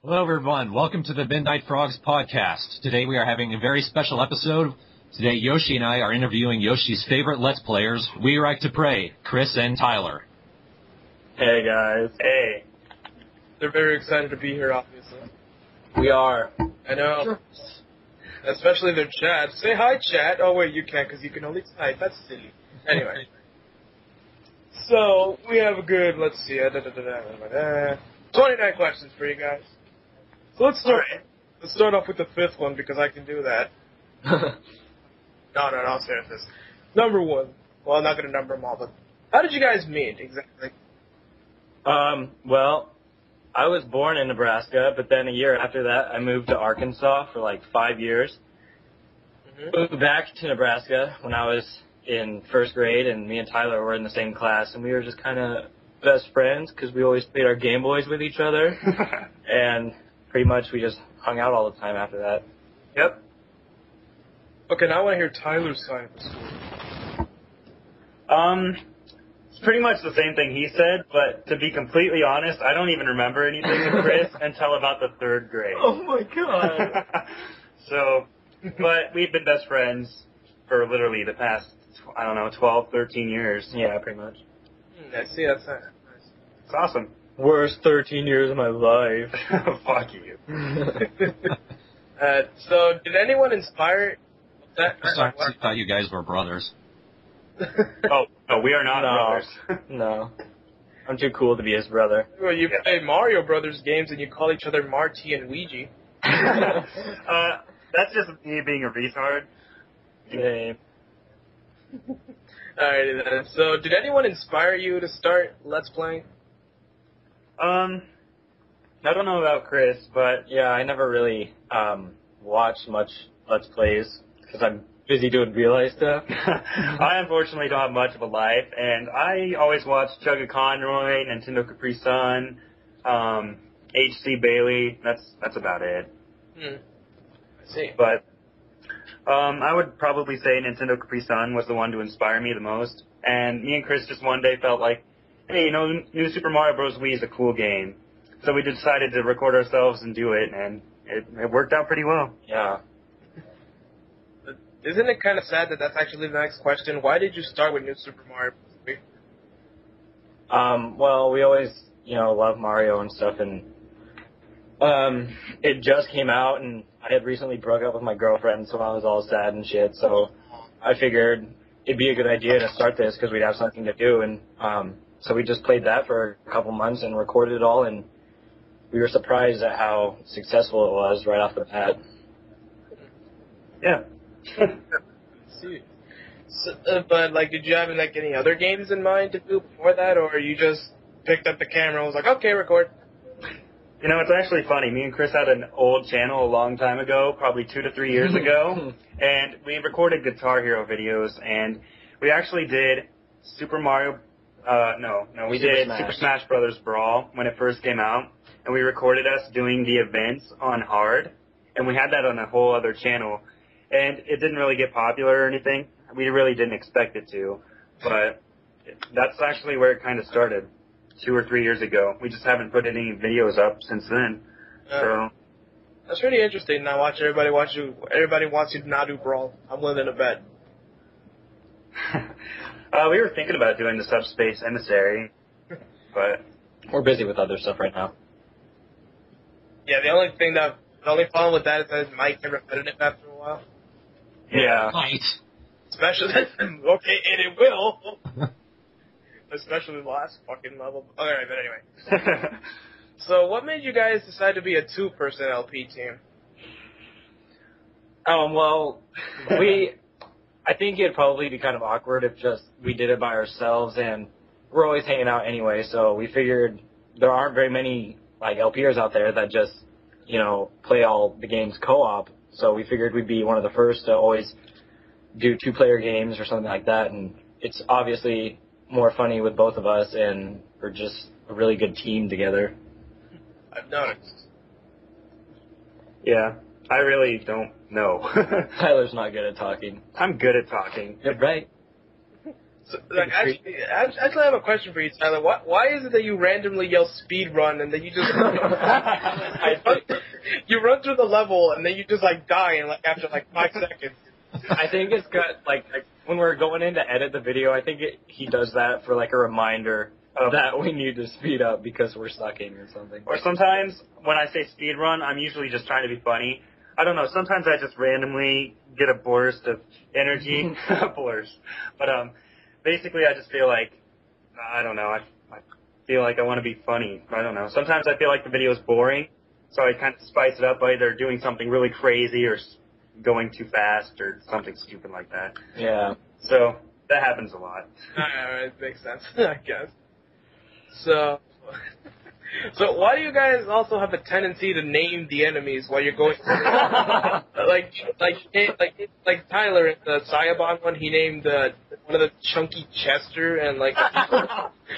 Hello, everyone. Welcome to the Midnight Frogs Podcast. Today we are having a very special episode. Today, Yoshi and I are interviewing Yoshi's favorite Let's Players, WiiRikeToPray, Chris and Tyler. Hey, guys. Hey. They're very excited to be here, obviously. We are. I know. Sure. Especially their chat. Say hi, chat. Oh, wait, you can't because you can only type. That's silly. Anyway. So, we have a good, let's see, 29 questions for you guys. So let's start off with the fifth one because I can do that. No, seriously. Number one. Well, I'm not going to number them all, but how did you guys meet exactly? Well, I was born in Nebraska, but then a year after that, I moved to Arkansas for like 5 years. Moved back to Nebraska when I was in first grade, and me and Tyler were in the same class, and we were just kind of best friends because we always played our Game Boys with each other, and pretty much we just hung out all the time after that. Yep. Okay, now I want to hear Tyler's side of the story. It's pretty much the same thing he said, but to be completely honest, I don't even remember anything with Chris until about the third grade. Oh my god. But we've been best friends for literally the past, 12, 13 years. Yeah, pretty much. I see, that's nice. It's awesome. Worst 13 years of my life. Fuck you. So, did anyone inspire that? I thought you guys were brothers. Oh, no, we are not brothers. No. I'm too cool to be his brother. Well, you play Mario Brothers games and you call each other Marty and Luigi. That's just me being a retard. Yeah. Alrighty then. So, did anyone inspire you to start Let's Playing? I don't know about Chris, but yeah, I never really watched much Let's Plays because I'm busy doing real life stuff. I unfortunately don't have much of a life, and I always watch Chugga Conroy, Nintendo Capri Sun, H.C. Bailey. That's about it. I see. But I would probably say Nintendo Capri Sun was the one to inspire me the most. And me and Chris just one day felt like, hey, New Super Mario Bros. Wii is a cool game. So we decided to record ourselves and do it, and it worked out pretty well. Yeah. Isn't it kind of sad that that's actually the next question? Why did you start with New Super Mario Bros. Wii? Well, we always, love Mario and stuff, and it just came out, and I had recently broke up with my girlfriend, so I was all sad and shit, so I figured it'd be a good idea to start this because we'd have something to do, and so we just played that for a couple months and recorded it all, and we were surprised at how successful it was right off the bat. Yeah. See. So, but, did you have, any other games in mind to do before that, or you just picked up the camera and was like, okay, record? It's actually funny. Me and Chris had an old channel a long time ago, probably 2 to 3 years ago, and we recorded Guitar Hero videos, and we actually did Super Smash Brothers Brawl when it first came out, and we recorded us doing the events on hard, and we had that on a whole other channel, and it didn't really get popular or anything. We really didn't expect it to, but that's actually where it kind of started 2 or 3 years ago. We just haven't put any videos up since then. So that's pretty interesting. Now everybody wants you to not do Brawl. I'm willing to bet. We were thinking about doing the Subspace Emissary, but we're busy with other stuff right now. Yeah, the only problem with that is that it might get repetitive after a while. Yeah. Right. Especially, okay, and it will. Especially the last fucking level. Alright, but anyway. So, what made you guys decide to be a 2-person LP team? Well, I think it'd probably be kind of awkward if just we did it by ourselves, and we're always hanging out anyway, so we figured there aren't very many, LPers out there that just, play all the games co-op, so we figured we'd be one of the first to always do 2-player games or something like that, and it's obviously more funny with both of us, and we're just a really good team together. I've noticed. Yeah, I really don't know. Tyler's not good at talking. I'm good at talking. You're right. So, actually, I have a question for you, Tyler. Why is it that you randomly yell speed run and then you just... I you run through the level and then you just like die in like after like 5 seconds. I think it's got like when we're going in to edit the video, I think he does that for like a reminder that we need to speed up because we're sucking or something. Or sometimes when I say speed run, I'm usually just trying to be funny. I don't know. Sometimes I just randomly get a burst of energy, burst. But basically, I just feel like I don't know. I feel like I want to be funny. I don't know. Sometimes I feel like the video is boring, so I kind of spice it up by either doing something really crazy or going too fast or something stupid like that. Yeah. So that happens a lot. It makes sense, I guess. So why do you guys also have a tendency to name the enemies while you're going through like Tyler in the Sayabon one, he named one of the Chunky Chester, and like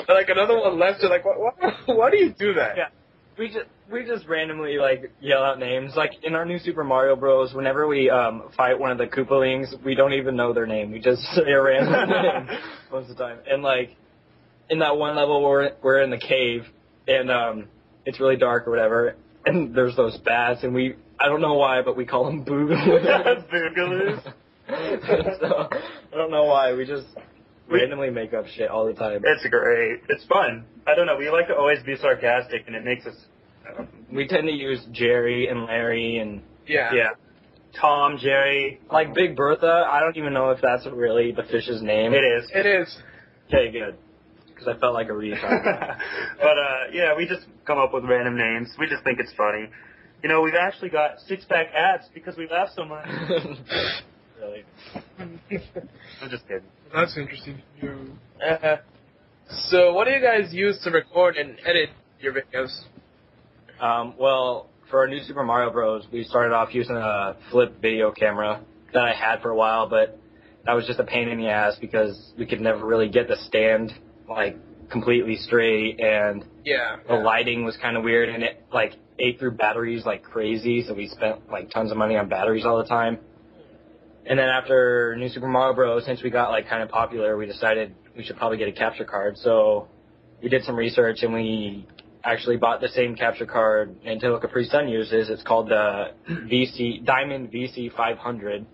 like another one left. Like, why do you do that? Yeah. We just randomly like yell out names. Like in our new Super Mario Bros. Whenever we fight one of the Koopalings, we don't even know their name. We just say a random name most of the time. And like in that one level we're in the cave and it's really dark or whatever, and there's those bats, and I don't know why, but we call them boogaloos. Boogaloos. So I don't know why, we just randomly make up shit all the time. It's great. It's fun. I don't know. We like to always be sarcastic, and it makes us. We tend to use Jerry and Larry and Yeah. Tom, Jerry. like Big Bertha. I don't even know if that's really the fish's name. It is. It is. Okay, good. Because I felt like a retard. But yeah, we just come up with random names. We just think it's funny. You know, we've actually got 6-pack abs because we laugh so much. Really? I'm just kidding. That's interesting. So what do you guys use to record and edit your videos? Well, for our new Super Mario Bros., we started off using a flip video camera that I had for a while, but that was just a pain in the ass because we could never really get the stand like completely straight, and the lighting was kind of weird, and it like ate through batteries like crazy, so we spent like tons of money on batteries all the time. And then after New Super Mario Bros., since we got like kind of popular, we decided we should probably get a capture card. So we did some research, and we actually bought the same capture card Nintendo Capri Sun uses. It's called the Diamond VC 500,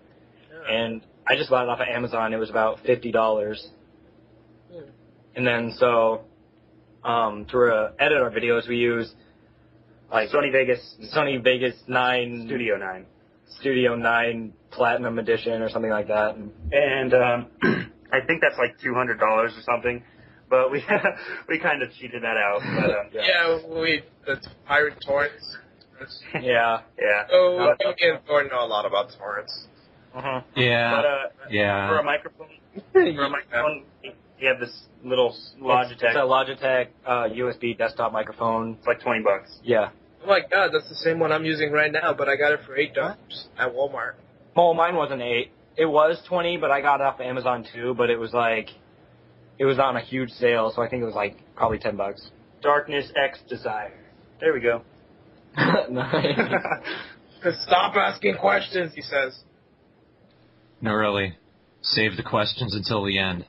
and I just bought it off of Amazon. It was about $50. And then to edit our videos, we use like Sony Vegas 9 Studio 9 Platinum Edition or something like that. And I think that's like $200 or something. But we kind of cheated that out. But, that's pirate torrents. Yeah. Oh, me and Thor know a lot about torrents. Uh-huh. Yeah. But yeah. For a microphone, you have this little Logitech. It's a Logitech USB desktop microphone. It's like $20. Yeah. Oh my god, that's the same one I'm using right now, but I got it for $8 at Walmart. Well, mine wasn't 8. It was 20, but I got it off of Amazon too. But it was on a huge sale, so I think it was like probably $10. Darkness X Desire. There we go. Nice. Stop asking questions, he says. No, really. Save the questions until the end.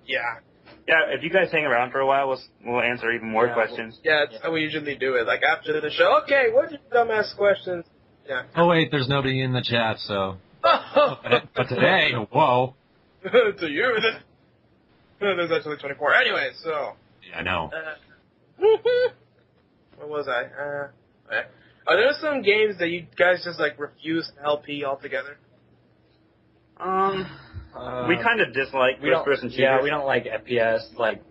Yeah. Yeah, if you guys hang around for a while, we'll answer even more questions. That's how we usually do it. Like after the show, okay, what's your dumbass questions? Yeah. Oh, wait, there's nobody in the chat, so. But today, whoa. To you, there's actually 24. Anyway, so. Yeah, I know. What was I? Okay. Are there some games that you guys just like refuse to LP altogether? We kind of dislike first-person shooters. Yeah, we don't like FPS. Like,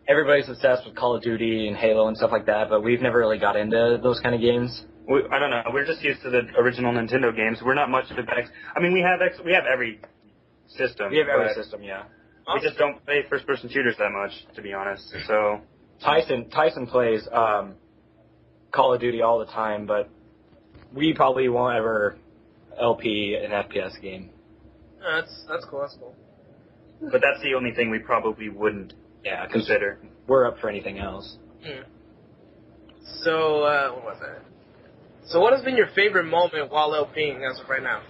everybody's obsessed with Call of Duty and Halo and stuff like that, but we've never really got into those kind of games. I don't know. We're just used to the original Nintendo games. We're not much of X. I mean, we have every system. We have every system, yeah. We just don't play first-person shooters that much, to be honest. So Tyson plays Call of Duty all the time, but we probably won't ever LP an FPS game. That's cool. That's cool. But that's the only thing we probably wouldn't consider. We're up for anything else. So, what was that? So what has been your favorite moment while LPing as of right now?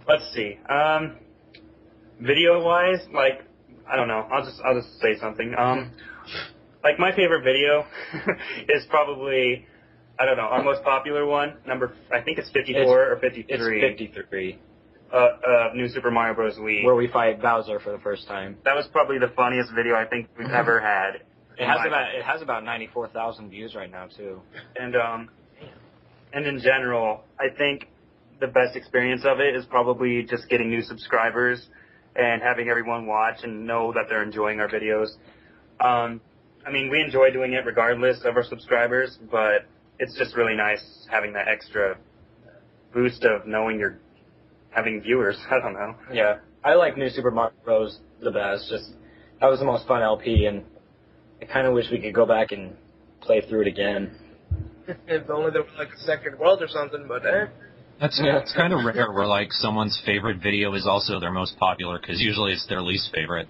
Let's see. Video-wise, like, I don't know. I'll just say something. Like, my favorite video is probably, I don't know, our most popular one, I think it's 54 or 53. It's 53. New Super Mario Bros. Wii. Where we fight Bowser for the first time. That was probably the funniest video I think we've ever had. It has about 94,000 views right now, too. And in general, I think the best experience of it is probably just getting new subscribers and having everyone watch and know that they're enjoying our videos. I mean, we enjoy doing it regardless of our subscribers, but it's just really nice having that extra boost of knowing you're having viewers. I don't know. Yeah. I like New Super Mario Bros. The best. That was the most fun LP, and I kind of wish we could go back and play through it again. If only there was like a second world or something, but That's kind of rare where like someone's favorite video is also their most popular, because usually it's their least favorite.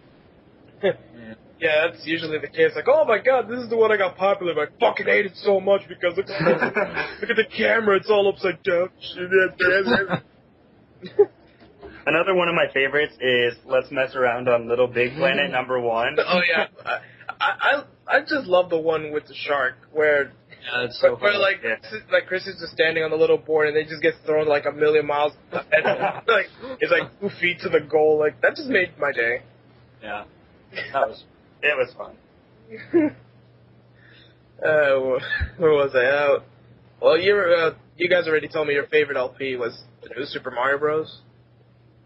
Yeah, that's usually the case. Like, oh my god, this is the one I got popular, but I fucking hate it so much because look at the camera, it's all upside down. Another one of my favorites is Let's Mess Around on Little Big Planet #1. Oh yeah, I just love the one with the shark where. Yeah, it's so funny. Like Chris is just standing on the little board and they just get thrown like a million miles. And, like it's like 2 feet to the goal. Like that just made my day. Yeah, it was fun. Where was I? Well, you guys already told me your favorite LP was the New Super Mario Bros.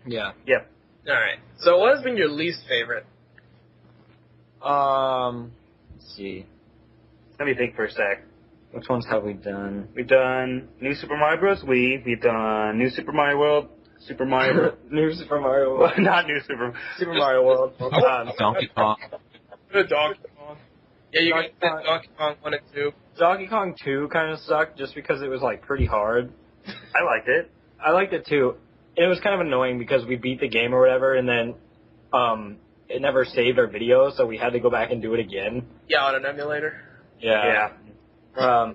Yeah. Yep. All right. So what has been your least favorite? Let's see. Let me think for a sec. Which ones have we done? We've done New Super Mario Bros. Wii. We've done New Super Mario World. New Super Mario World. Not New Super Mario World. Donkey Kong. Donkey Kong. Yeah, you guys did Donkey Kong 1 and 2. Donkey Kong 2 kind of sucked just because it was like pretty hard. I liked it. I liked it too. It was kind of annoying because we beat the game or whatever, and then it never saved our video, so we had to go back and do it again. Yeah, on an emulator. Yeah. I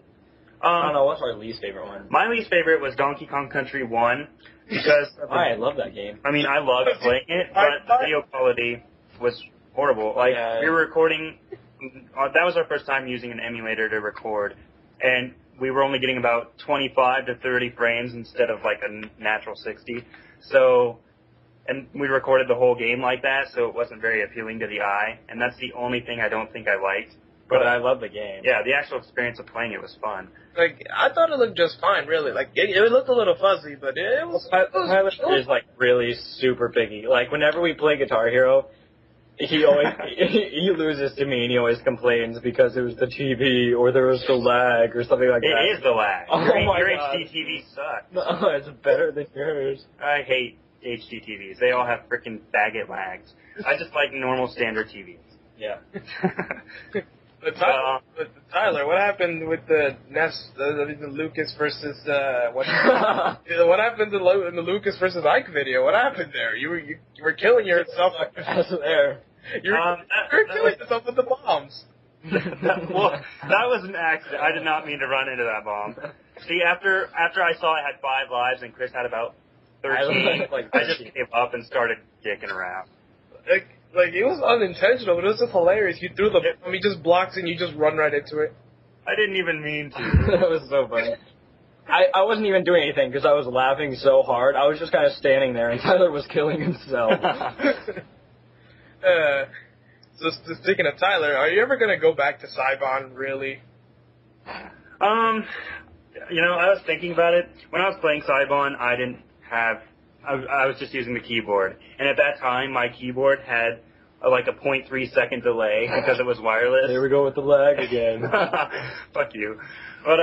don't know, what's our least favorite one? My least favorite was Donkey Kong Country 1 because I love that game. I mean, I loved playing it, but the video quality was horrible. Like, we were recording, that was our first time using an emulator to record, and we were only getting about 25 to 30 frames instead of like a natural 60. So, and we recorded the whole game like that, so it wasn't very appealing to the eye, and that's the only thing I don't think I liked. But I love the game. Yeah, the actual experience of playing it was fun. Like, I thought it looked just fine, really. Like, it looked a little fuzzy, but it was... Tyler is, like, really super picky. Like, whenever we play Guitar Hero, he always... he loses to me, and he always complains because it was the TV, or there was the lag, or something like that. It is the lag. Oh your my God. HD TV sucks. No, it's better than yours. I hate HD TVs. They all have frickin' baguette lags. I just like normal standard TVs. Yeah. But Tyler, what happened with the the Lucas versus what happened in the Lucas versus Ike video? What happened there? You were killing yourself. You were killing yourself with the bombs. Well, that was an accident. I did not mean to run into that bomb. See, after I saw I had 5 lives and Chris had about 13, I just gave up and started dicking around. Like, it was unintentional, but it was just hilarious. You threw the bomb, he just blocks and you just run right into it. I didn't even mean to. That was so funny. I wasn't even doing anything because I was laughing so hard. I was just kind of standing there, and Tyler was killing himself. So speaking of Tyler, are you ever going to go back to Saibon, really? You know, I was thinking about it. When I was playing Saibon, I was just using the keyboard. And at that time, my keyboard had like a 0.3 second delay because it was wireless. There we go with the lag again. Fuck you. But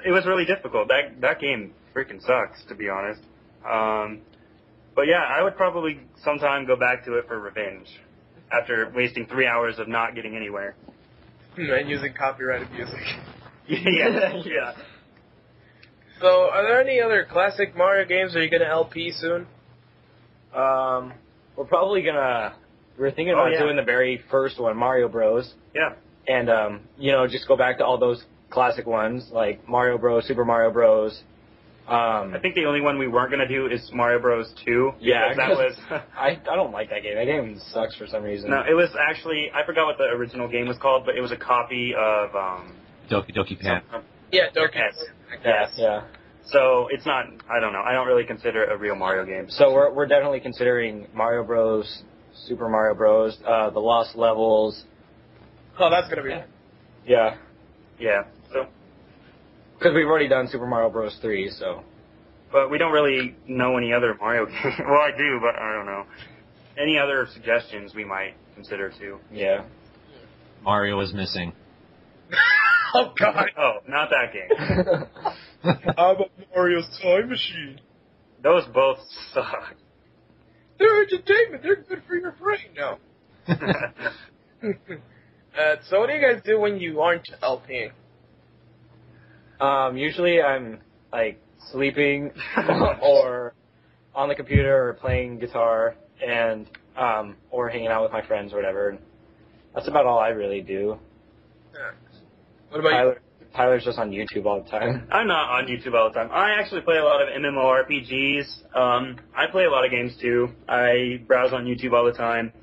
it was really difficult. That game freaking sucks, to be honest. But yeah, I would probably sometime go back to it for revenge after wasting 3 hours of not getting anywhere. And using copyrighted music. Yeah. So, are there any other classic Mario games? Are you going to LP soon? We're thinking about doing the very first one, Mario Bros. Yeah. And, just go back to all those classic ones, like Mario Bros, Super Mario Bros, I think the only one we weren't going to do is Mario Bros. 2. Yeah, that was... I don't like that game. That game sucks for some reason. No, it was actually... I forgot what the original game was called, but it was a copy of... Doki Doki Panic. Yeah, Doki. Yeah. So it's not... I don't know. I don't really consider it a real Mario game. So we're definitely considering Mario Bros., Super Mario Bros., the Lost Levels. Oh, that's gonna be. Yeah. Yeah. So... Because we've already done Super Mario Bros. 3, so... But we don't really know any other Mario games. Well, I do, but I don't know. Any other suggestions we might consider, too? Yeah. Mario is missing. Oh, God. Oh, not that game. How about Mario's Time Machine? Those both suck. They're entertainment. They're good for your brain now. So what do you guys do when you aren't LPing? Usually I'm, like, sleeping or on the computer or playing guitar and, or hanging out with my friends or whatever. That's about all I really do. Yeah. What about you? Tyler's just on YouTube all the time. I'm not on YouTube all the time. I actually play a lot of MMORPGs. I play a lot of games, too. I browse on YouTube all the time.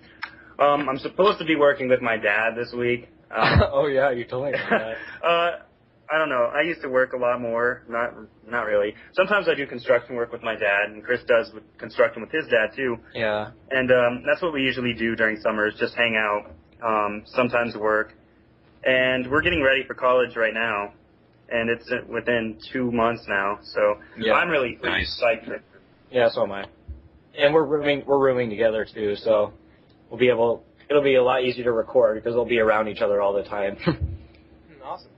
I'm supposed to be working with my dad this week. Oh, yeah, you told me about that. I don't know. I used to work a lot more. Not really. Sometimes I do construction work with my dad, and Chris does with construction with his dad, too. Yeah. And that's what we usually do during summers, just hang out, sometimes work. And we're getting ready for college right now, and it's within 2 months now, so yeah. I'm really Nice. psyched for it. Yeah, so am I. And we're rooming together, too, so it'll be a lot easier to record because we'll be around each other all the time. Awesome.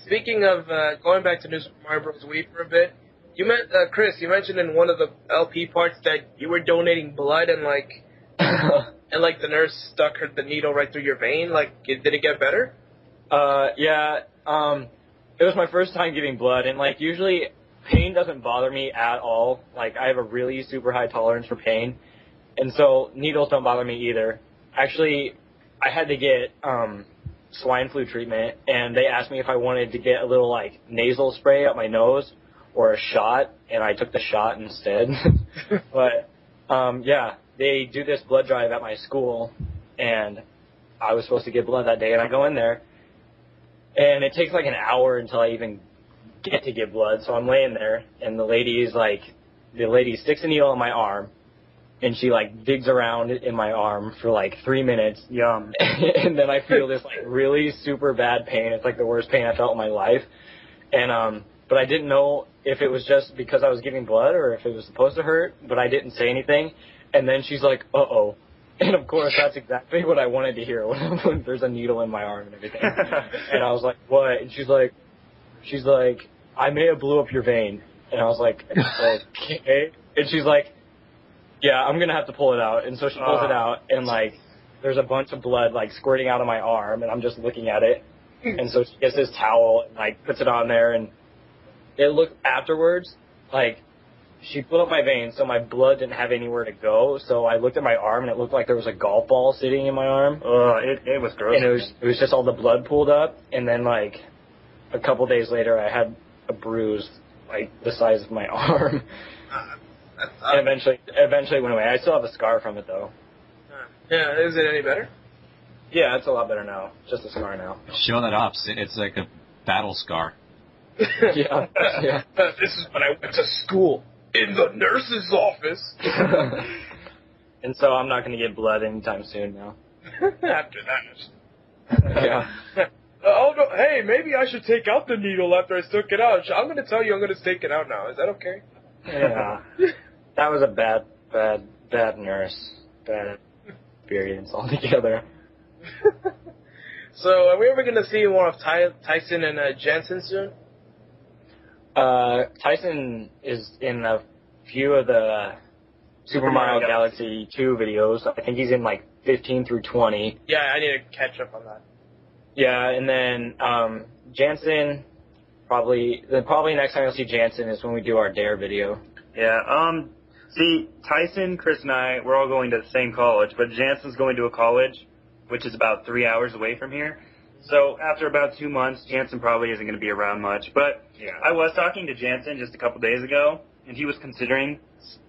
Speaking of going back to New Super Mario Bros. Wii for a bit, Chris, you mentioned in one of the LP parts that you were donating blood and the nurse stuck the needle right through your vein. Like, did it get better? Yeah. It was my first time giving blood, and like usually pain doesn't bother me at all. Like I have a really super high tolerance for pain, and so needles don't bother me either. Actually, I had to get swine flu treatment, and they asked me if I wanted to get a little like nasal spray up my nose or a shot, and I took the shot instead. But yeah, they do this blood drive at my school, and I was supposed to get blood that day, and I go in there, and it takes like an hour until I even get to get blood. So I'm laying there, and the lady sticks a needle in my arm, and she like digs around in my arm for like 3 minutes. Yum. And then I feel this like really super bad pain. It's like the worst pain I felt in my life. And but I didn't know if it was just because I was giving blood or if it was supposed to hurt, but I didn't say anything. And then she's like, uh-oh. And of course that's exactly what I wanted to hear when there's a needle in my arm and everything. And I was like, what? And she's like, I may have blew up your vein. And I was like, okay. And she's like, yeah, I'm going to have to pull it out. And so she pulls it out, and, like, there's a bunch of blood, like, squirting out of my arm, and I'm just looking at it. And so she gets this towel and, like, puts it on there, and it looked afterwards, like, she pulled up my vein, so my blood didn't have anywhere to go. So I looked at my arm, and it looked like there was a golf ball sitting in my arm. It was gross. And it was just all the blood pulled up, and then, like, a couple days later, I had a bruise, like, the size of my arm. And eventually went away. I still have a scar from it, though. Yeah, is it any better? Yeah, it's a lot better now. Just a scar now. Show that up. It's like a battle scar. Yeah. This is when I went to school. In the nurse's office. And so I'm not going to get blood anytime soon now. After that. Yeah. Oh, no, hey, maybe I should take out the needle after I took it out. I'm going to tell you I'm going to take it out now. Is that okay? Yeah. That was a bad nurse. Bad experience altogether. So, are we ever going to see more of Tyson and Jensen soon? Tyson is in a few of the Super Mario Galaxy 2 videos. I think he's in like 15 through 20. Yeah, I need to catch up on that. Yeah, and then Jansen, probably next time you'll see Jansen is when we do our Dare video. Yeah, see, Tyson, Chris, and I, we're all going to the same college, but Jansen's going to a college which is about 3 hours away from here. So after about 2 months, Jansen probably isn't going to be around much. But Yeah. I was talking to Jansen just a couple days ago, and he was considering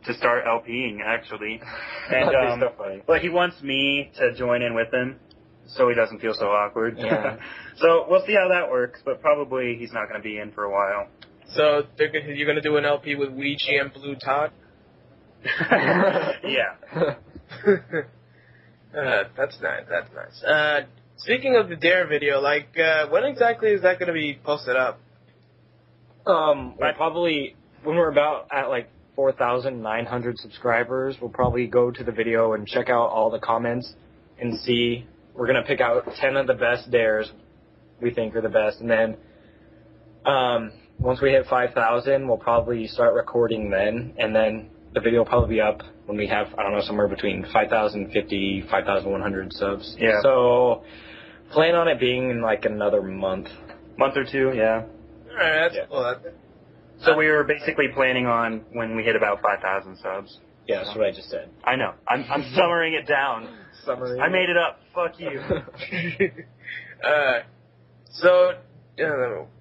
to start LPing, actually. And That'd be so funny. but he wants me to join in with him so he doesn't feel so awkward. Yeah. So we'll see how that works, but probably he's not going to be in for a while. So you're gonna do an LP with Ouija and Blue Todd? Yeah. That's nice. That's nice. Speaking of the Dare video, when exactly is that gonna be posted up? We'll probably, when we're about at 4,900 subscribers, we'll probably go to the video and check out all the comments and see. We're going to pick out 10 of the best dares we think are the best. And then once we hit 5,000, we'll probably start recording then. And then the video will probably be up when we have, I don't know, somewhere between 5,050, 5,100 subs. Yeah. So plan on it being in another month. Month or two, yeah. Alright, that's cool. So we were basically planning on when we hit about 5,000 subs. Yeah, that's what I just said. I know. I'm summaring it down. Summary. I made it up. Fuck you.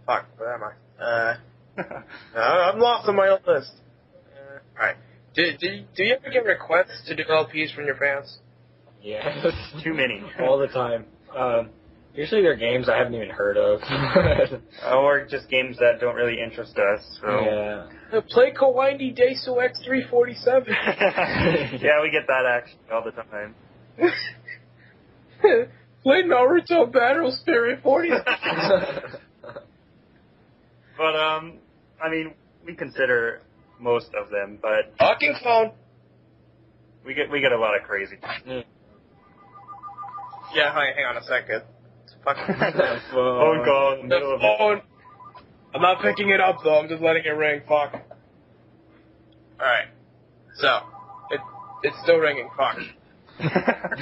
Fuck, where am I? I'm lost on my own list. Alright. Do you ever get requests to do LPs from your fans? Yeah. Too many. All the time. Usually they're games I haven't even heard of. Or just games that don't really interest us. So. Yeah. Play Kawaii Daisu X347. Yeah, we get that actually all the time. Play Naruto Battle Spirit 40. But, I mean, we consider most of them, but Talking phone. we get a lot of crazy. Yeah, hang on a second. It's fucking Phone call in the middle of phone. I'm not picking it up though. I'm just letting it ring. Fuck. All right. So it's still ringing. Fuck.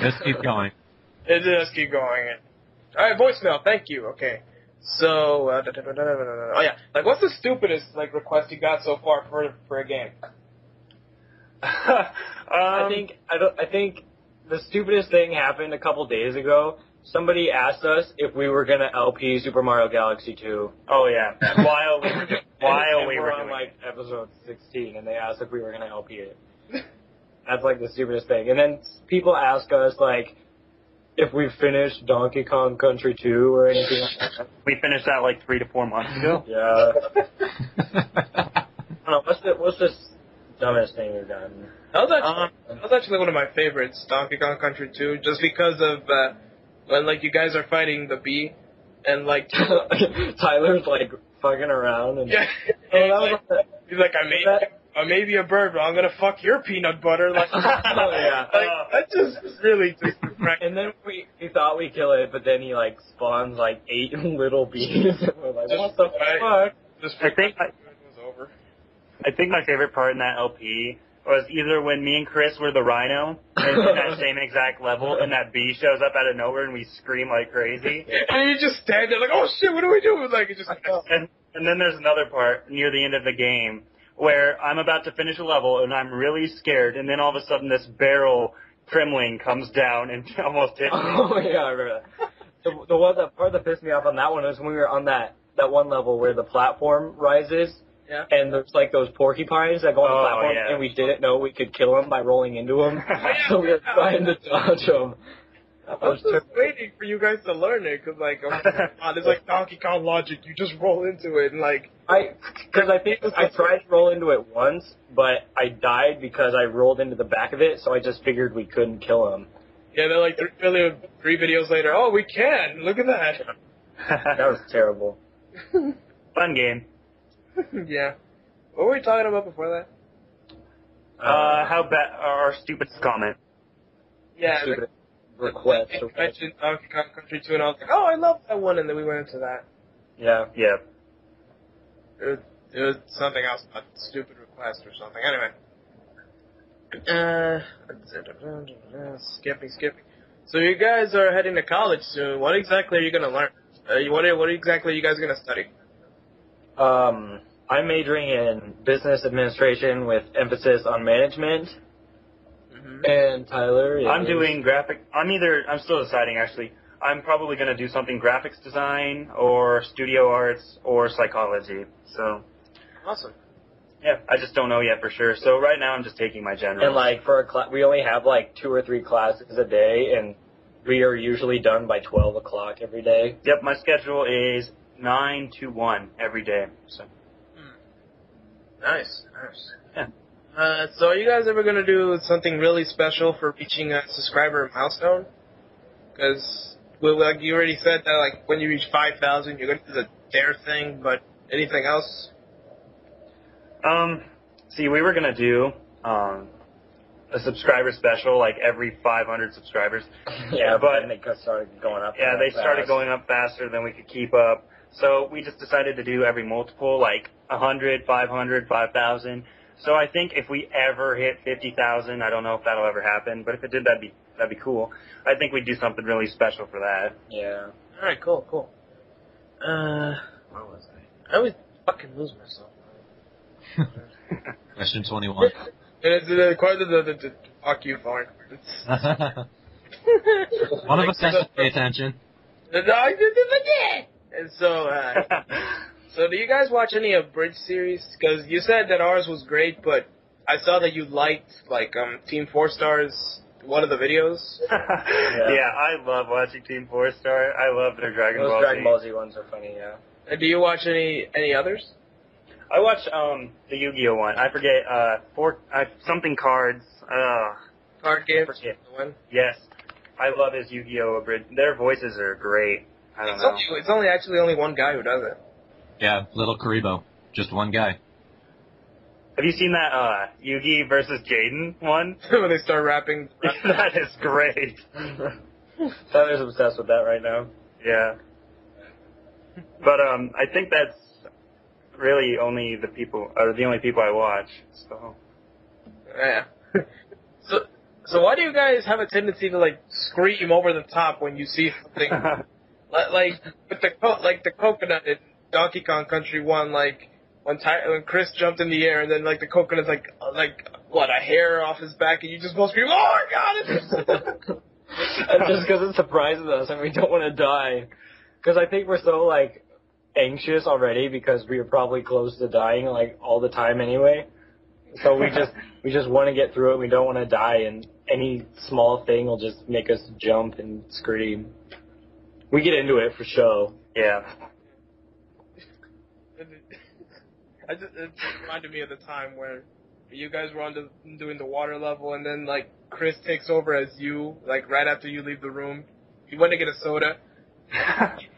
Just keep going. It does keep going. All right, voicemail. Thank you. Okay. So oh yeah, what's the stupidest request you got so far for a game? I think the stupidest thing happened a couple days ago. Somebody asked us if we were gonna LP Super Mario Galaxy 2. Oh yeah, while we were on doing episode 16, and they asked if we were gonna LP it. That's the stupidest thing. And then people ask us if we finished Donkey Kong Country 2 or anything like that. We finished that 3 to 4 months ago. Yeah. I don't know, what's the dumbest thing we've done? That was actually one of my favorites, Donkey Kong Country 2, just because of when you guys are fighting the bee and Tyler's fucking around and yeah, he's like, I may be a bird, but I'm gonna fuck your peanut butter. Oh yeah. That just really just. And then we thought we kill it, but then he spawns 8 little bees. We're what the fuck? I think it was over. I think my favorite part in that LP was either when me and Chris were the rhino in that same exact level, and that bee shows up out of nowhere and we scream like crazy. And you just stand there oh shit, what do we do? It just. And then there's another part near the end of the game where I'm about to finish a level and I'm really scared, and then all of a sudden this barrel trimling comes down and almost hits me. Oh yeah, I remember that. The part that pissed me off on that one was when we were on that one level where the platform rises. Yeah. And there's those porcupines that go on the platform, yeah. and we didn't know we could kill them by rolling into them. So we were trying to dodge them. I was just waiting for you guys to learn it, because it's Donkey Kong logic. You just roll into it, and Because I think I tried to roll into it once, but I died because I rolled into the back of it, so I just figured we couldn't kill him. Yeah, they're 3 videos later. Oh, we can! Look at that! That was terrible. Fun game. Yeah. What were we talking about before that? How bad our stupidest comment. Yeah, Stupid request. I mentioned Donkey Kong Country 2, and I was like, oh, I love that one, and then we went into that. Yeah. Yeah. It was something else about stupid request or something. Anyway. Skipping. So you guys are heading to college soon. What exactly are you going to learn? What exactly are you guys going to study? I'm majoring in business administration with emphasis on management. Mm-hmm. And Tyler is... I'm doing graphic. I'm still deciding actually. I'm probably going to do something graphics design or studio arts or psychology. So, Awesome. yeah, I just don't know yet for sure. So right now I'm just taking my generals. And like for a class, we only have like 2 or 3 classes a day, and we are usually done by 12 o'clock every day. Yep, my schedule is 9 to 1 every day. So. Nice. Yeah. So are you guys ever going to do something really special for reaching a subscriber milestone? Because, well, like you already said that, like, when you reach 5,000, you're going to do the dare thing, but anything else? See, we were going to do a subscriber special, like, every 500 subscribers. Yeah, but and they started going up. yeah, they started going up faster than we could keep up. So we just decided to do every multiple, like 100, 500, 5,000. So I think if we ever hit 50,000, I don't know if that'll ever happen, but if it did, that'd be cool. I think we'd do something really special for that. Yeah. All right, cool. Where was I? I always fucking lose myself. Question 21. It's quite the fuck you part. One of us has to pay attention. The dog did it again! And so, so do you guys watch any of Bridge series? Because you said that ours was great, but I saw that you liked, like, Team 4 Star's, one of the videos. Yeah, I love watching Team 4 Star. I love their Dragon Ball Those Z. Dragon Ball Z ones are funny, yeah. And do you watch any others? I watch the Yu-Gi-Oh one. I forget something cards. Card games? Forget. The one? Yes, I love his Yu-Gi-Oh abridged. Their voices are great. I don't know. It's only actually only one guy who does it. Yeah, little Karibo. Just one guy. Have you seen that Yugi versus Jaden one? When they start rapping. That is great. Tyler's obsessed with that right now. Yeah. But I think that's really only the only people I watch. So. Yeah. So why do you guys have a tendency to like scream over the top when you see something like with the coconut in Donkey Kong Country 1, like when Chris jumped in the air and then like the coconut's like what, a hair off his back, and you just both scream, oh my god! And just because it surprises us and we don't want to die. Because I think we're so like anxious already because we are probably close to dying like all the time anyway. So we just want to get through it. We don't want to die, and any small thing will just make us jump and scream. We get into it for show. Yeah. It reminded me of the time where you guys were doing the water level, and then like Chris takes over as you, like right after you leave the room. He went to get a soda.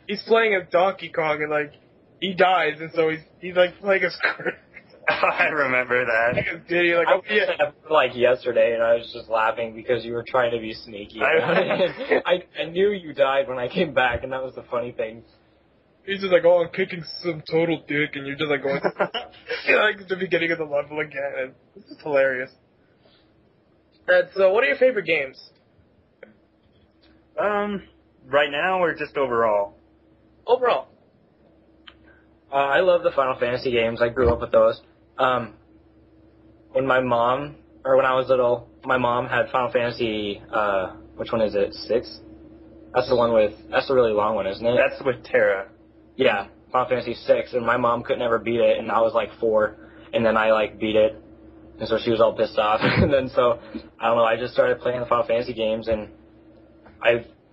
He's playing as Donkey Kong, and like he dies, and so he's like playing as Chris. I remember that. Like yesterday, and I was just laughing because you were trying to be sneaky. I knew you died when I came back, and that was the funny thing. He's just like, oh, I'm kicking some total dick, and you're just like going like the beginning of the level again. And this is hilarious. So, what are your favorite games? Right now or just overall? Overall. I love the Final Fantasy games. I grew up with those. When I was little, my mom had Final Fantasy, which one is it? 6? That's the really long one, isn't it? That's with Terra. Yeah, Final Fantasy 6, and my mom could never beat it, and I was like 4, and then I like beat it, and so she was all pissed off, and then so, I don't know, I just started playing the Final Fantasy games, and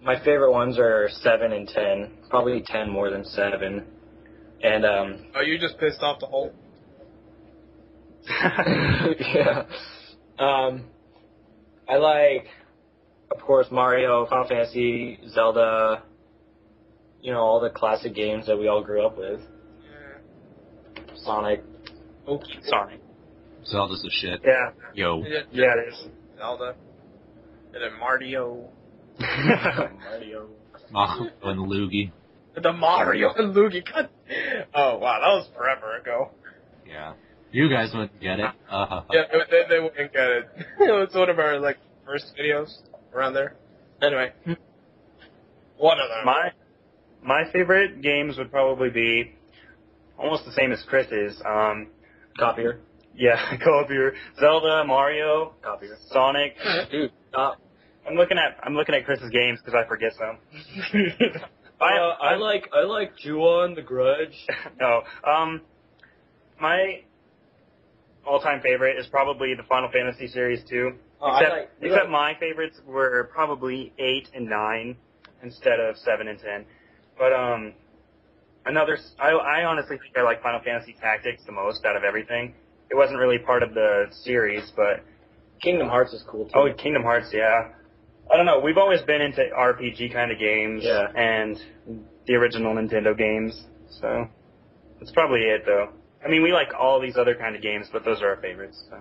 my favorite ones are 7 and 10, probably 10 more than 7, and Are you just pissed off the whole? yeah. I like, of course, Mario, Final Fantasy, Zelda, you know, all the classic games that we all grew up with. Yeah. Sonic. Okay. Sonic. Zelda's the shit. Yeah. Yo. Yeah, it is. Zelda. And then Mario. Mario. Mario and Luigi. The Mario and Luigi. Oh, wow, that was forever ago. Yeah. You guys wouldn't get it. Yeah, they wouldn't get it. It was one of our, like, first videos around there. Anyway. One of them. My favorite games would probably be almost the same as Chris's. Copier. Yeah, Copier. Zelda, Mario, Copier. Sonic. Dude, stop. I'm looking at Chris's games because I forget some. I like Ju-On, The Grudge. No. My all-time favorite is probably the Final Fantasy series too. Except my favorites were probably 8 and 9 instead of 7 and 10. But I honestly think I like Final Fantasy Tactics the most out of everything. It wasn't really part of the series, but Kingdom Hearts is cool too. Oh, Kingdom Hearts, yeah. I don't know. We've always been into RPG kind of games and the original Nintendo games, so that's probably it, though. I mean, we like all these other kind of games, but those are our favorites. So.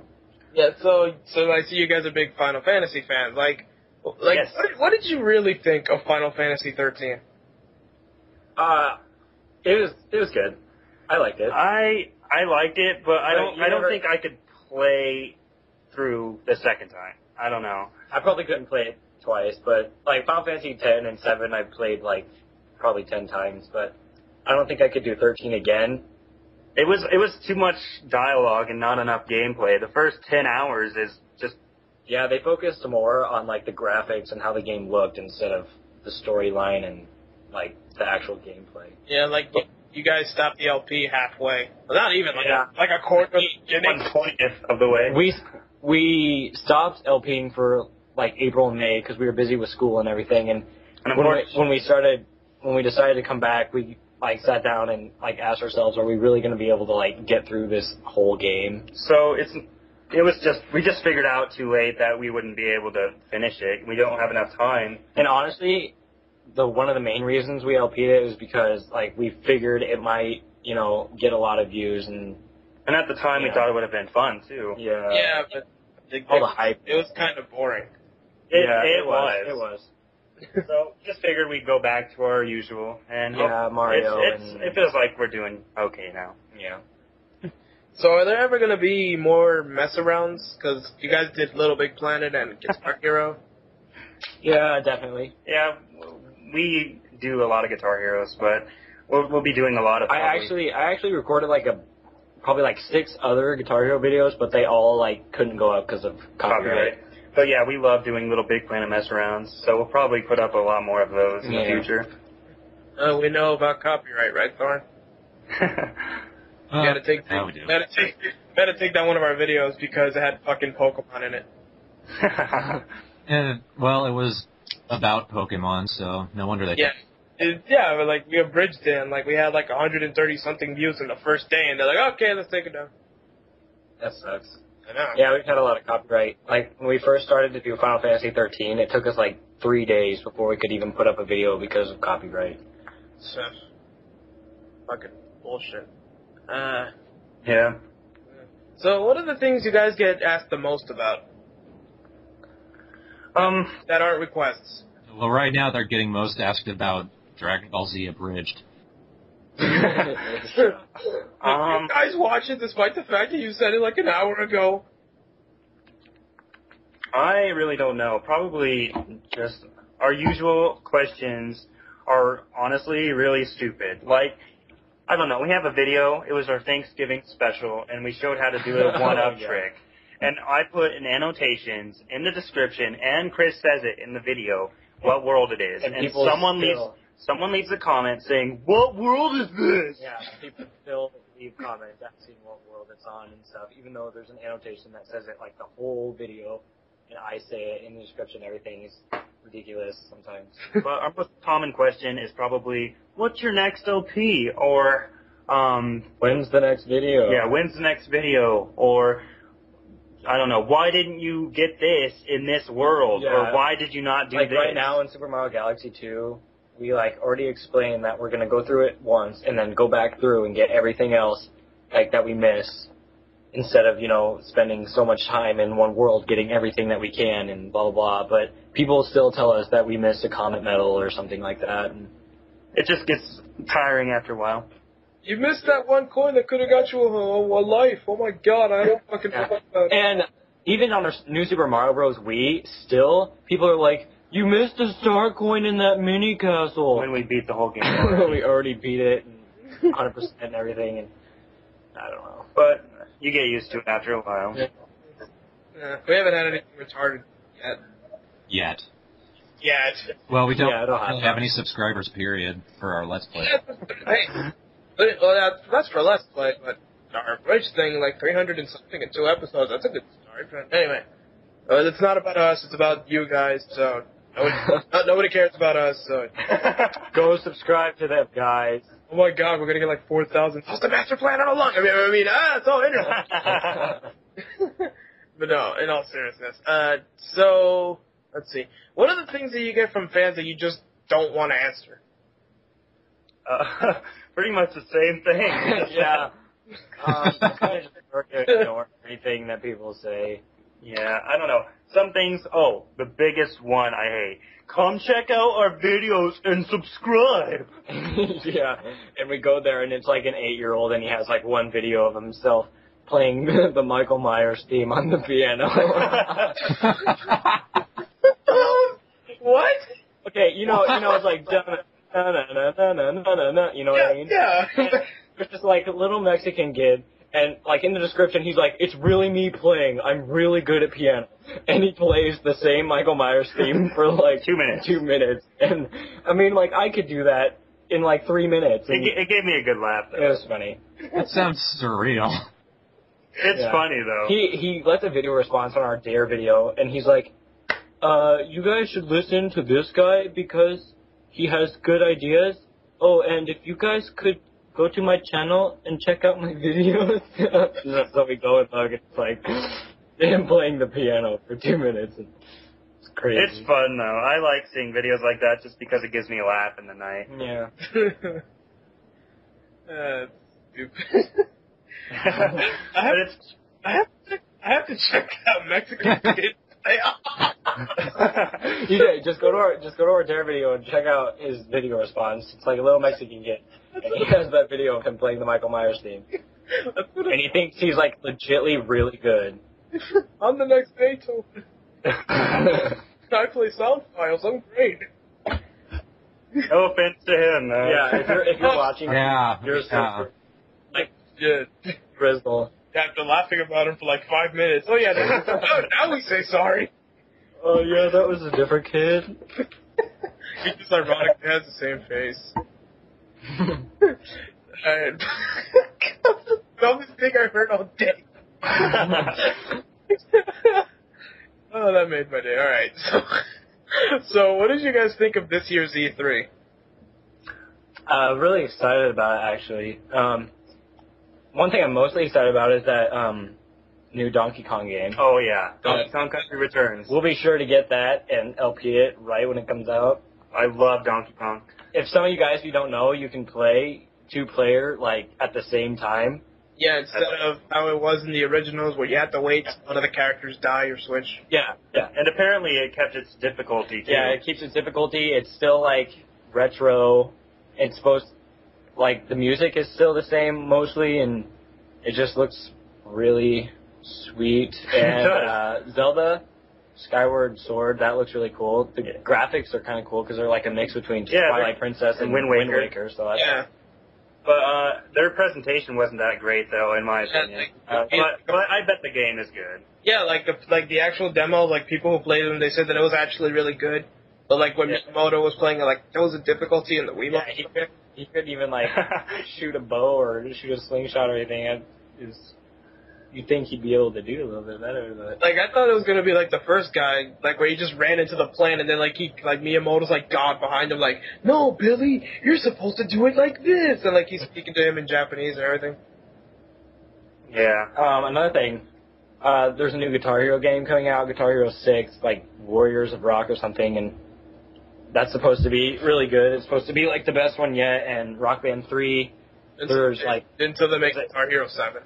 Yeah, so I see you guys are big Final Fantasy fans. Like, yes. what did you really think of Final Fantasy 13? It was good. I liked it. I liked it, but I don't think I could play through the second time. I don't know. I probably couldn't play it twice, but like Final Fantasy 10 and 7 I played like probably 10 times, but I don't think I could do 13 again. It was too much dialogue and not enough gameplay. The first 10 hours is just... Yeah, they focused more on like the graphics and how the game looked instead of the storyline and like the actual gameplay. Yeah, like you guys stopped the LP halfway. Well, not even like a quarter of the beginning. 1/20th of the way. We stopped LPing for like April and May because we were busy with school and everything. And when we decided to come back, we like sat down and like asked ourselves, are we really going to be able to like get through this whole game? So we just figured out too late that we wouldn't be able to finish it. We don't have enough time. And honestly, one of the main reasons we LP'd it was because like we figured it might, get a lot of views and at the time we thought it would have been fun too. Yeah. Yeah, but all the hype. It was kind of boring. It was. It was. So just figured we'd go back to our usual and Mario. It feels like we're doing okay now. Yeah. So are there ever going to be more mess arounds? Because you guys did Little Big Planet and Guitar Hero. Yeah, definitely. Yeah, we do a lot of Guitar Heroes, but we'll be doing a lot of. I actually recorded probably 6 other Guitar Hero videos, but they all couldn't go up because of copyright. But yeah, we love doing Little Big Planet mess arounds, so we'll probably put up a lot more of those in the future. We know about copyright, right, Thorn? Gotta take down one of our videos because it had fucking Pokemon in it. And well, it was about Pokemon, so no wonder they. Yeah, but we abridged it, and we had 130 something views in the first day, and they're like, okay, let's take it down. That sucks. I know. Yeah, we've had a lot of copyright. When we first started to do Final Fantasy 13, it took us 3 days before we could even put up a video because of copyright. So, fucking bullshit. Yeah. So, what are the things you guys get asked the most about? That aren't requests. Well, right now they're getting most asked about Dragon Ball Z Abridged. You guys watch it despite the fact that you said it an hour ago. I really don't know. Probably just our usual questions are honestly really stupid. I don't know. We have a video. It was our Thanksgiving special, and we showed how to do a one-up trick. And I put in annotations in the description, and Chris says it in the video, what world it is. And someone leaves a comment saying, what world is this? Yeah, people still leave comments asking what world it's on and stuff, even though there's an annotation that says it the whole video, and I say it in the description. Everything is ridiculous sometimes. But our most common question is probably, what's your next LP? Or, when's the next video? Yeah, when's the next video? Or, I don't know, why didn't you get this in this world? Yeah. Or why did you not do this? Right now in Super Mario Galaxy 2, we already explained that we're going to go through it once and then go back through and get everything else that we miss instead of, spending so much time in one world getting everything that we can and blah, blah, blah. But people still tell us that we missed a Comet Medal or something like that. And it just gets tiring after a while. You missed that one coin that could have got you a life. Oh my god, I don't fucking know about that. And even on our new Super Mario Bros. Wii, still, people are like, you missed a star coin in that mini castle. When we beat the whole game. We already beat it, 100% and everything, and I don't know. But you get used to it after a while. Yeah. We haven't had anything retarded yet. Yeah. Well, we don't Yeah, I don't really have any subscribers, period, for our Let's Play. Hey, that's for Let's Play, but our Bridge thing, like 300 and something in 2 episodes, that's a good start. But anyway, it's not about us, it's about you guys, so nobody cares about us, so. Go subscribe to them, guys. Oh my god, we're gonna get like 4,000. How's the master plan all along? It's all internet. But no, in all seriousness. So, let's see. What are the things that you get from fans that you just don't want to answer? Pretty much the same thing. Yeah. Kind of just ignore everything that people say. Yeah, I don't know. Some things, the biggest one I hate. Come check out our videos and subscribe. Yeah, and we go there and it's like an 8-year-old and he has like one video of himself playing the Michael Myers theme on the piano. What? Okay, you know, it's like da-na-na-na-na-na-na-na, you know what I mean? Yeah. It's just like a little Mexican kid, and like in the description he's like, it's really me playing, I'm really good at piano. And he plays the same Michael Myers theme for like 2 minutes. 2 minutes. And I mean, like, I could do that in like 3 minutes. It gave me a good laugh, though. It was funny. That sounds surreal. It's funny, though. He left a video response on our Dare video, and he's like, you guys should listen to this guy because he has good ideas. Oh, and if you guys could go to my channel and check out my videos. So we go and look, it's like him playing the piano for 2 minutes. It's crazy. It's fun, though. I like seeing videos like that just because it gives me a laugh in the night. Yeah. Stupid. I have to check out Mexican kids. You did. Just go to our Dare video and check out his video response. It's like a little Mexican kid, and he has that video of him playing the Michael Myers theme, and he thinks he's like legitly really good. I'm the next Beethoven. I play sound files. I'm great. No offense to him, though. Yeah, if you're watching, you're so Like, Grizzle. After laughing about him for like 5 minutes. Oh yeah, now we say sorry. Oh yeah, that was a different kid. He just ironically has the same face. And dumbest thing I've heard all day. Oh, that made my day. All right. So what did you guys think of this year's E3? Really excited about it, actually. One thing I'm mostly excited about is that new Donkey Kong game. Oh, yeah. Donkey Kong Country Returns. We'll be sure to get that and LP it right when it comes out. I love Donkey Kong. If some of you guys, if you don't know, you can play 2-player, like, at the same time. Yeah, instead of how it was in the originals where you had to wait till one of the characters die or switch. Yeah. And apparently it kept its difficulty, too. Yeah, it keeps its difficulty. It's still, like, retro. It's supposed... Like, the music is still the same, mostly, and it just looks really sweet. And Zelda Skyward Sword, that looks really cool. The graphics are kind of cool because they're like a mix between Twilight Princess and Wind Waker. So that's But their presentation wasn't that great, though, in my opinion. But I bet the game is good. Yeah, like the actual demo, like people who played them, they said that it was actually really good. But like when Miyamoto was playing it, like there was a difficulty in the Wiimote. Yeah, he couldn't even like shoot a bow or shoot a slingshot or anything. You'd think he'd be able to do a little bit better, but like I thought it was gonna be like the first guy, like where he just ran into the plant and then like Miyamoto's like God behind him, like, no, Billy, you're supposed to do it like this, and like he's speaking to him in Japanese and everything. Yeah. Another thing, there's a new Guitar Hero game coming out, Guitar Hero 6, like Warriors of Rock or something, and that's supposed to be really good. It's supposed to be like the best one yet, and Rock Band 3, there's like until they make Guitar Hero 7.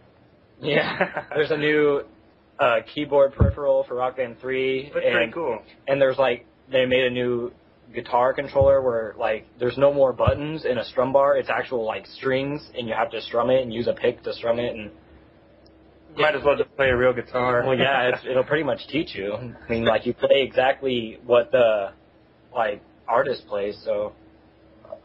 Yeah, there's a new keyboard peripheral for Rock Band 3. That's pretty cool. And there's like, they made a new guitar controller where like, there's no more buttons in a strum bar. It's actual like strings, and you have to strum it and use a pick to strum it. And might as well just play a real guitar. Well, yeah, it'll pretty much teach you. I mean, like you play exactly what the like artist plays, so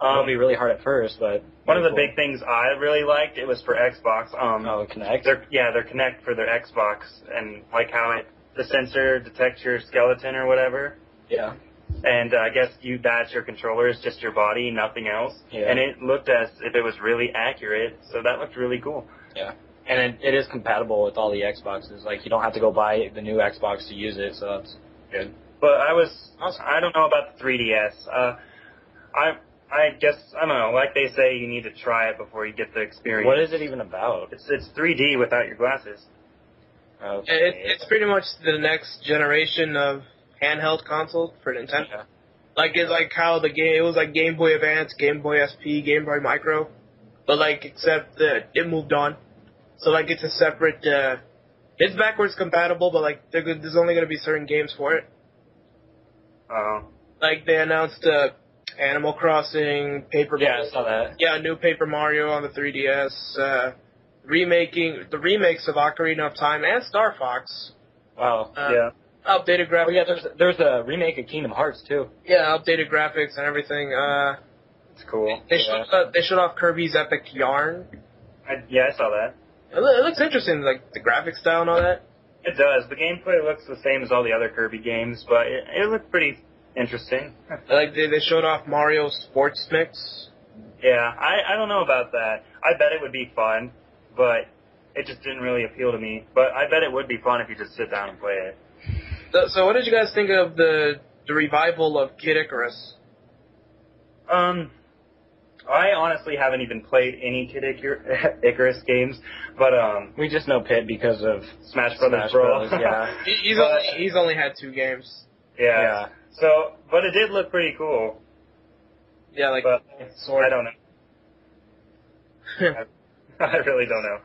it'll be really hard at first, but one of the big things I really liked, it was for Xbox. Kinect? Their Kinect for their Xbox, and like how the sensor detects your skeleton or whatever. Yeah. and I guess that's your controller, it's just your body, nothing else. Yeah. And it looked as if it was really accurate, so that looked really cool. Yeah. And it is compatible with all the Xboxes. Like, you don't have to go buy the new Xbox to use it, so that's good. But I don't know about the 3DS. I guess, I don't know, like they say, you need to try it before you get the experience. What is it even about? It's 3D without your glasses. Okay. It's pretty much the next generation of handheld console for Nintendo. Yeah. Like, it's like how it was like Game Boy Advance, Game Boy SP, Game Boy Micro. But, like, except it moved on. So, like, it's a separate, it's backwards compatible, but, like, there's only going to be certain games for it. Like, they announced, Animal Crossing, Paper Yeah, I saw that. Yeah, new Paper Mario on the 3DS, the remakes of Ocarina of Time and Star Fox. Wow. Yeah. Updated graphics. Oh, yeah, there's a remake of Kingdom Hearts, too. Yeah, updated graphics and everything. It's cool. They showed off Kirby's Epic Yarn. I saw that. It looks interesting, like the graphic style and all that. It does. The gameplay looks the same as all the other Kirby games, but it looked pretty interesting. Like they showed off Mario Sports Mix. Yeah, I don't know about that. I bet it would be fun, but it just didn't really appeal to me. But I bet it would be fun if you just sit down and play it. So what did you guys think of the revival of Kid Icarus? I honestly haven't even played any Kid Icarus games, but We just know Pit because of Smash Brothers Smash Brawl. Bros, yeah. He's only had 2 games. Yeah. So, but it did look pretty cool. Yeah, like But sword. I don't know. I really don't know.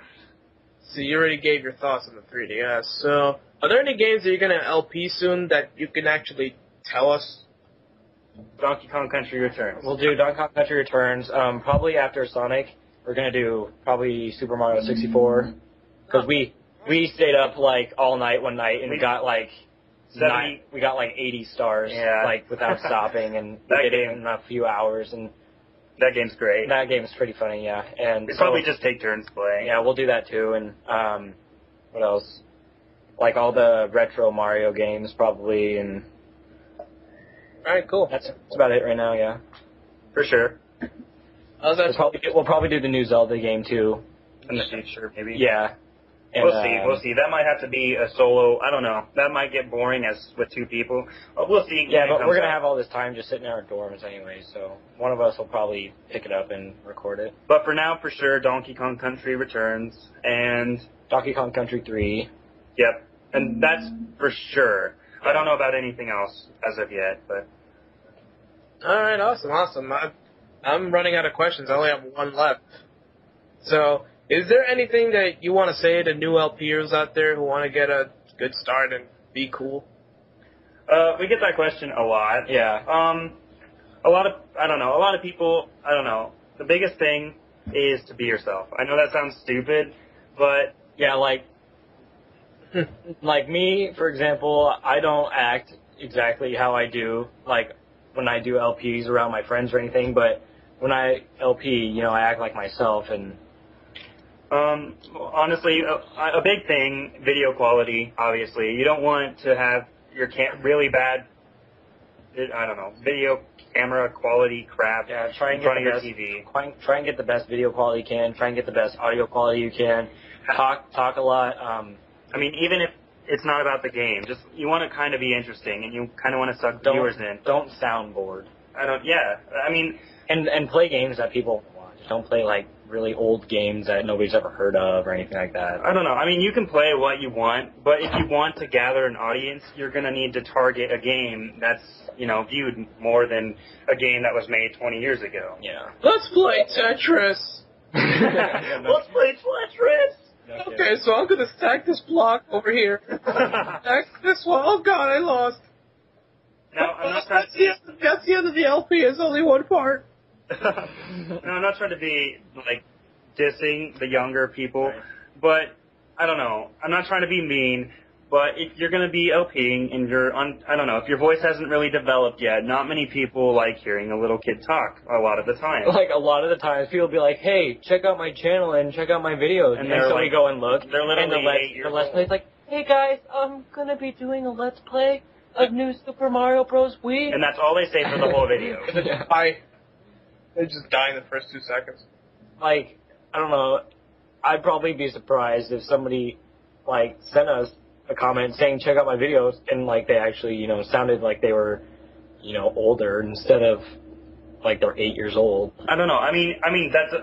So you already gave your thoughts on the 3DS. So are there any games that you're gonna LP soon that you can actually tell us? Donkey Kong Country Returns. We'll do Donkey Kong Country Returns. Probably after Sonic, we're gonna do probably Super Mario 64. Because we stayed up like all night one night and we got like 80 stars, like without stopping, and we did it in a few hours. And that game's great. that game's pretty funny, yeah. And We probably just take turns playing. yeah, we'll do that too. And what else? Like all the retro Mario games, probably, and All right, cool. that's about it right now. Yeah. For sure. We'll probably do the new Zelda game too. In the future, maybe. Yeah. And, We'll see. That might have to be a solo. I don't know. That might get boring as with 2 people. We'll see. Yeah, but we're gonna have all this time just sitting in our dorms anyway, so one of us will probably pick it up and record it. But for now, for sure, Donkey Kong Country Returns and Donkey Kong Country 3. Yep, and that's for sure. I don't know about anything else as of yet, but All right, awesome. I'm running out of questions. I only have 1 left. So, is there anything that you want to say to new LPers out there who want to get a good start and be cool? we get that question a lot. Yeah. A lot of people, I don't know. The biggest thing is to be yourself. I know that sounds stupid, but Yeah, like me, for example, I don't act exactly how I do, like, when I do LPs around my friends or anything, but when I LP, I act like myself, and honestly, a big thing, video quality, obviously. You don't want to have your really bad, video camera quality crap try and in get front of the your best, TV. try and get the best video quality you can, try and get the best audio quality you can, talk a lot, I mean, even if it's not about the game, just you want to kind of be interesting, and you kind of want to suck viewers in. Don't soundboard. And play games that people want. Just don't play, like, really old games that nobody's ever heard of or anything like that. I don't know. I mean, you can play what you want, but if you want to gather an audience, you're going to need to target a game that's, viewed more than a game that was made 20 years ago. Yeah. Let's play Tetris. Let's play Tetris! Okay, so I'm gonna stack this block over here. Stack this one. Oh god, I lost. Now, I'm not trying That's the end of the LP. It's only one part. No, I'm not trying to be, dissing the younger people, but, I don't know. I'm not trying to be mean, but if you're going to be LPing and if your voice hasn't really developed yet, not many people like hearing a little kid talk a lot of the time. Like, a lot of the times, people will be like, hey, check out my channel and check out my videos. And so we go and look. They're literally and the Let's Play's like, hey guys, I'm going to be doing a Let's Play. a new Super Mario Bros. Wii. And that's all they say for the whole video. They just die in the first 2 seconds. Like, I don't know. I'd probably be surprised if somebody, like, sent us a comment saying, check out my videos, and, like, they actually, you know, sounded like they were, you know, older instead of, like, they're 8 years old. I don't know. I mean, I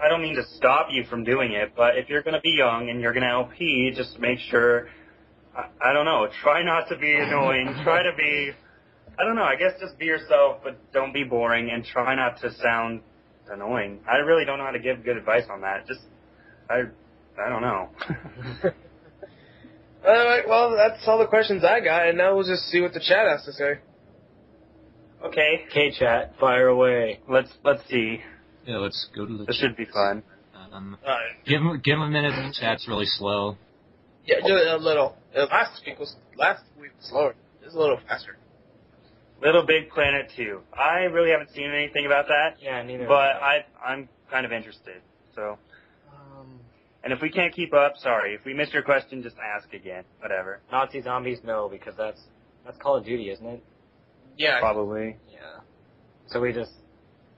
don't mean to stop you from doing it, but if you're going to be young and you're going to LP, just make sure, I don't know, try not to be annoying. Try to be, I don't know, I guess just be yourself, but don't be boring, and try not to sound annoying. I really don't know how to give good advice on that. Just, I don't know. Alright, well, that's all the questions I got, and now we'll just see what the chat has to say. Okay. Okay, chat, fire away. Let's see. Yeah, let's go to the. This should be fun. Give him a minute. The chat's really slow. Yeah, just a little. Last week was slower. This is a little faster. Little Big Planet 2. I really haven't seen anything about that. Yeah, neither. But I'm kind of interested. So. And if we can't keep up, sorry. If we missed your question, just ask again. Whatever. Nazi zombies, no, because that's Call of Duty, isn't it? Yeah. Probably. Yeah. So we just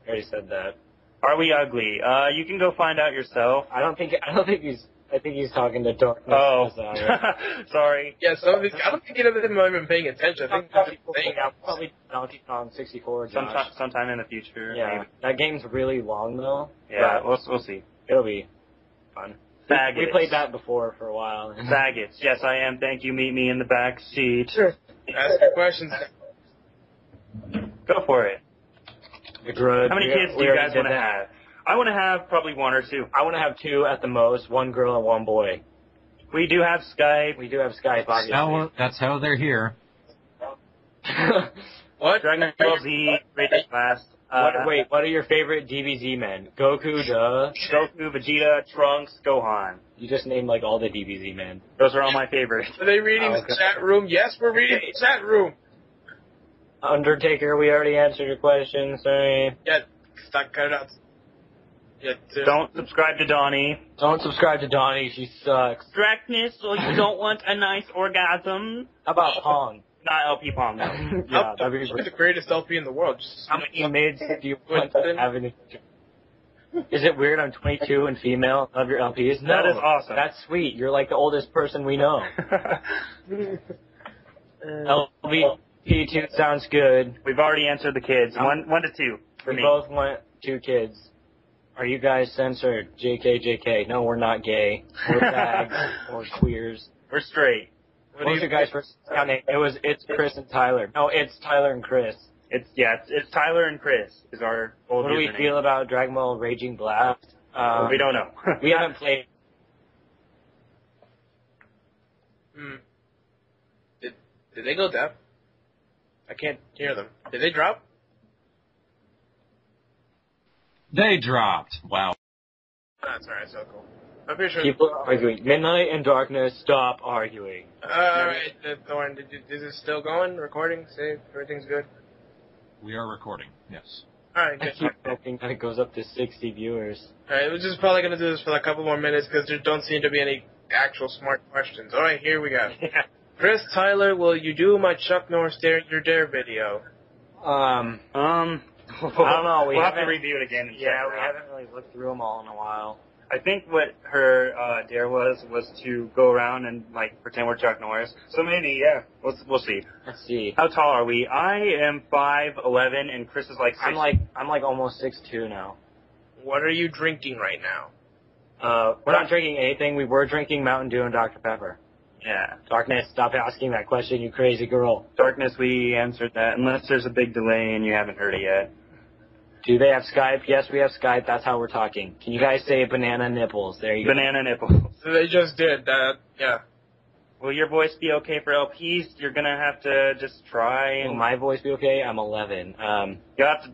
already said that. Are we ugly? You can go find out yourself. I think he's talking to Darkness. Oh. Sorry. Yeah, so I don't think any of them are even paying attention. I think they're just saying probably Donkey Kong 64. Josh. Sometime in the future. Yeah. Maybe. That game's really long though. Yeah, we'll see. It'll be fun. Faggots. We played that before for a while. Faggots. Yes, I am. Thank you. Meet me in the back seat. Sure. Ask your questions. Go for it. How many kids do you guys want to have? I want to have probably 1 or 2. I want to have 2 at the most, 1 girl and 1 boy. We do have Skype. We do have Skype, obviously. That's how they're here. What? Dragon Ball Z, rated last. What are your favorite DBZ men? Goku, Goku, Vegeta, Trunks, Gohan. You just named like all the DBZ men. Those are all my favorites. Are they reading the chat room? Yes, we're reading the chat room. Undertaker, we already answered your question, sorry. Yeah, cut it out. Yeah, don't subscribe to Donnie. Don't subscribe to Donnie, she sucks. Darkness, so you don't want a nice orgasm. How about Pong? Not LP Pong, no. Yeah, that'd be the greatest LP in the world. Just, how many mids do you want to have in the future? Is it weird I'm 22 and female of your LPs? No, that is awesome. That's sweet. You're like the oldest person we know. LP2 sounds good. We've already answered the kids. 1 to 2 for me. We both want 2 kids. Are you guys censored? JK. No, we're not gay. We're fags or queers. We're straight. What was your guys' first account name? It's Chris and Tyler. No, it's Tyler and Chris. It's Tyler and Chris is our old What do we username. feel about Dragon Ball Raging Blast? We don't know. We haven't played. Did they go deaf? I can't hear them. Did they drop? They dropped. Wow. That's alright, so cool. I'm pretty sure. People are arguing. Midnight and Darkness, stop arguing. Alright, Thorn, is it still going? Recording? Save? Everything's good? We are recording, yes. Alright, I good. keep hoping that it goes up to 60 viewers. Alright, we're just probably going to do this for like a couple more minutes because there don't seem to be any actual smart questions. Alright, here we go. Yeah. Chris, Tyler, will you do my Chuck Norris Dare Your Dare video? I don't know. We'll have to review it again. And check we it out. haven't really looked through them all in a while. I think what her dare was to go around and like pretend we're Chuck Norris. So maybe, yeah, we'll see. Let's see. How tall are we? I am 5'11", and Chris is like 6. I'm like almost 6'2" now. What are you drinking right now? We're not drinking anything. We were drinking Mountain Dew and Dr. Pepper. Yeah. Darkness, stop asking that question, you crazy girl. Darkness, we answered that, unless there's a big delay and you haven't heard it yet. Do they have Skype? Yes, we have Skype. That's how we're talking. Can you guys say banana nipples? There you go. Banana nipples. So they just did that, yeah. Will your voice be okay for LPs? You're gonna have to just try Will and my voice be okay? I'm 11.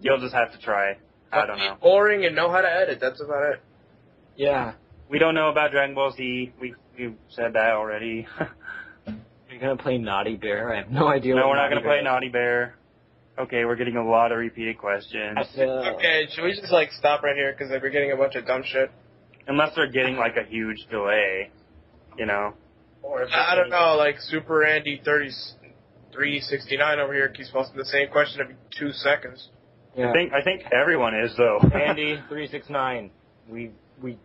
you'll just have to try. I don't know. Boring and know how to edit, that's about it. Yeah. We don't know about Dragon Ball Z. We said that already. You're gonna play Naughty Bear? I have no idea. No, what we're not gonna play Bear Naughty Bear. Okay, we're getting a lot of repeated questions. is. Okay, should we just like stop right here because we're getting a bunch of dumb shit? Unless they're getting like a huge delay, you know. Or I don't know, like Super Andy 30 Andy369 over here keeps posting the same question every 2 seconds. Yeah. I think everyone is though. Andy369. We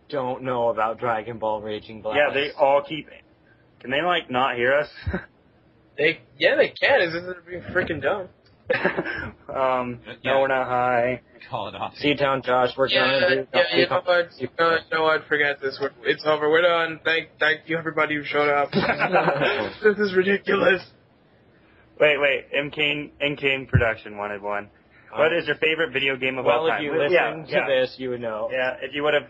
don't know about Dragon Ball Raging Blast. Yeah, they all keep. Can they like not hear us? They can. Is this being freaking dumb? No, we're not high. Call it off. Seatown Josh, we're going to You know what? Forget this. It's over. We're done. Thank you, everybody who showed up. This is ridiculous. Wait. MK Production wanted one. What is your favorite video game of all Well, time? if you listen to this, you would know. Yeah, if you would have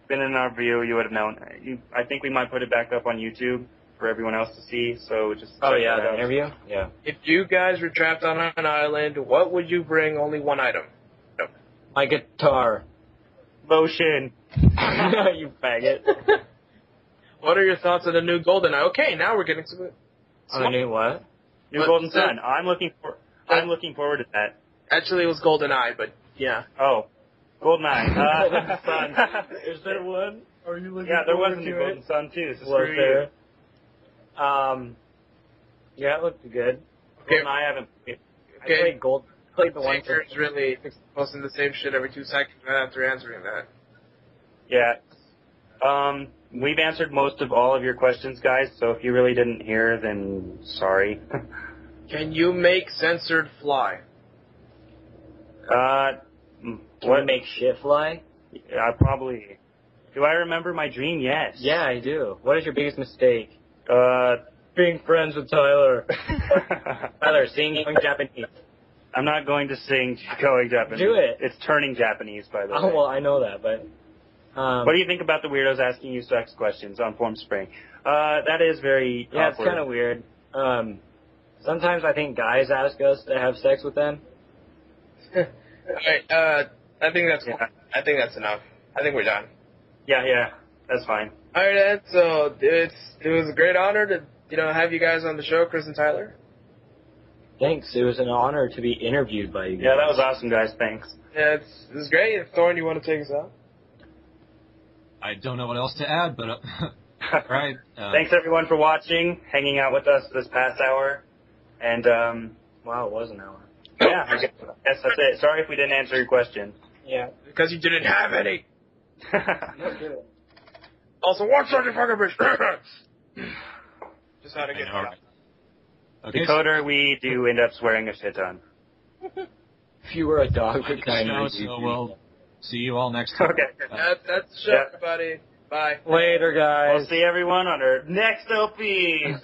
been in our view, you would have known. I think we might put it back up on YouTube for everyone else to see, so just check Oh, yeah, that the out. interview? Yeah. If you guys were trapped on an island, what would you bring? Only one item. No. My guitar. Lotion. You faggot. What are your thoughts on the new GoldenEye? Okay, now we're getting to it. On a new what? New What? Golden Sun. I'm looking forward to that. Actually, it was GoldenEye, but yeah. Oh. GoldenEye. Golden Sun. Is there one? Are you looking Yeah, there was forward a to new it? Golden Sun too. So Was screw there? you. Yeah, it looked good. Okay. I haven't played. Okay. I played the one for... Taker's really posting the same shit every 2 seconds right after answering that. Yeah. We've answered most of all of your questions, guys, so if you really didn't hear, then sorry. Can you make censored fly? Can you make shit fly? I probably... Do I remember my dream? Yes. Yeah, I do. What is your biggest mistake? Uh, Being friends with Tyler. Tyler, sing going Japanese. I'm not going to sing going Japanese. Do it. It's turning Japanese, by the way. Oh, well, I know that, but... What do you think about the weirdos asking you sex questions on Form Spring? That is very Yeah, it's awkward. kind of weird. Sometimes I think guys ask us to have sex with them. Alright, I think that's Yeah. I think that's enough. I think we're done. Yeah, that's fine. Alright, Ed, so it was a great honor to have you guys on the show, Chris and Tyler. Thanks. It was an honor to be interviewed by you guys. Yeah, that was awesome, guys. Thanks. Yeah, it was great. If Thorne, you want to take us out? I don't know what else to add, but right. Thanks, everyone, for watching, hanging out with us this past hour. And, Wow, it was an hour. yeah, I guess that's it. Sorry if we didn't answer your question. Yeah. Because you didn't have any. Also, watch out, you fucking bitch. Just how to get I know, out. right? Okay, Decoder, we do end up swearing a shit ton. If you were a dog, what kind so, of so we'll see you all next time. Okay. That's the show, Yeah. everybody. Bye. Later, guys. We'll see everyone on our next LP.